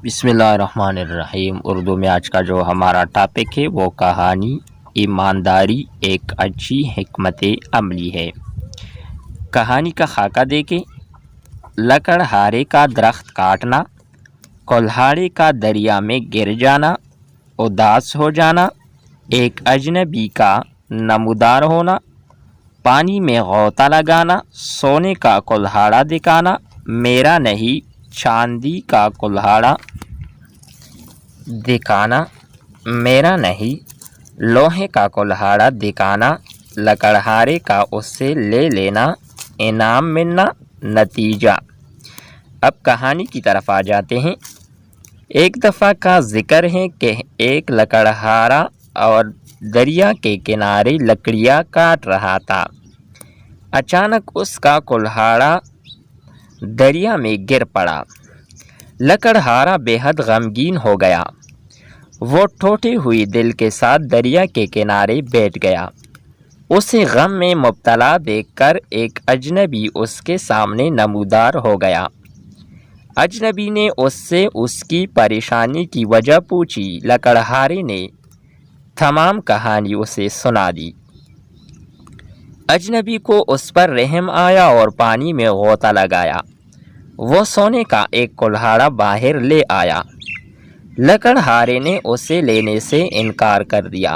بسم اللہ الرحمن الرحیم۔ اردو میں آج کا جو ہمارا ٹاپک ہے وہ کہانی ایمانداری ایک اچھی حکمت عملی ہے۔ کہانی کا خاکہ دیکھیں۔ لکڑہارے کا درخت کاٹنا، کلہاڑے کا دریا میں گر جانا، اداس ہو جانا، ایک اجنبی کا نمودار ہونا، پانی میں غوطہ لگانا، سونے کا کلہاڑا دکھانا، میرا نہیں چاندی کا کلہاڑا دکھانا، میرا نہیں لوہے کا کلہاڑا دکھانا، لکڑہارے کا اس سے لے لینا، انعام ملنا، نتیجہ۔ اب کہانی کی طرف آ جاتے ہیں۔ ایک دفعہ کا ذکر ہے کہ ایک لکڑہارا اور دریا کے کنارے لکڑیاں کاٹ رہا تھا۔ اچانک اس کا کلہاڑا دریا میں گر پڑا۔ لکڑہارا بے حد غمگین ہو گیا۔ وہ ٹوٹے ہوئی دل کے ساتھ دریا کے کنارے بیٹھ گیا۔ اسے غم میں مبتلا دیکھ کر ایک اجنبی اس کے سامنے نمودار ہو گیا۔ اجنبی نے اس سے اس کی پریشانی کی وجہ پوچھی۔ لکڑہارے نے تمام کہانی اسے سنا دی۔ اجنبی کو اس پر رحم آیا اور پانی میں غوطہ لگایا۔ وہ سونے کا ایک کلہاڑا باہر لے آیا۔ لکڑہارے نے اسے لینے سے انکار کر دیا۔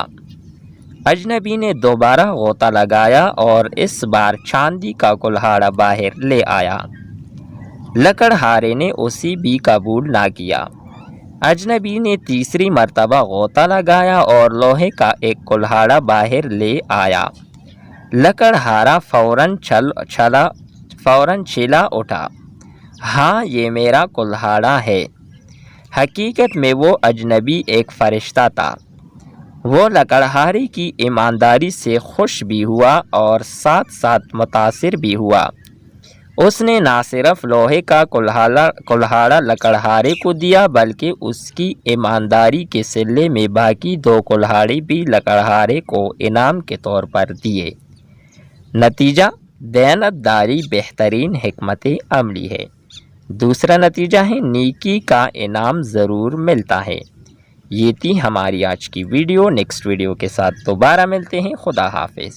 اجنبی نے دوبارہ غوطہ لگایا اور اس بار چاندی کا کلہاڑا باہر لے آیا۔ لکڑہارے نے اسے بھی قبول نہ کیا۔ اجنبی نے تیسری مرتبہ غوطہ لگایا اور لوہے کا ایک کلہاڑا باہر لے آیا۔ لکڑہارا فوراً چلا اٹھا۔ ہاں، یہ میرا کلہاڑا ہے۔ حقیقت میں وہ اجنبی ایک فرشتہ تھا۔ وہ لکڑہارے کی ایمانداری سے خوش بھی ہوا اور ساتھ ساتھ متاثر بھی ہوا۔ اس نے نہ صرف لوہے کا کلہاڑا لکڑہارے کو دیا بلکہ اس کی ایمانداری کے صلے میں باقی 2 کلہاڑے بھی لکڑہارے کو انعام کے طور پر دیے۔ نتیجہ، دیانتداری بہترین حکمت عملی ہے۔ دوسرا نتیجہ ہے نیکی کا انعام ضرور ملتا ہے۔ یہ تھی ہماری آج کی ویڈیو۔ نیکسٹ ویڈیو کے ساتھ دوبارہ ملتے ہیں۔ خدا حافظ۔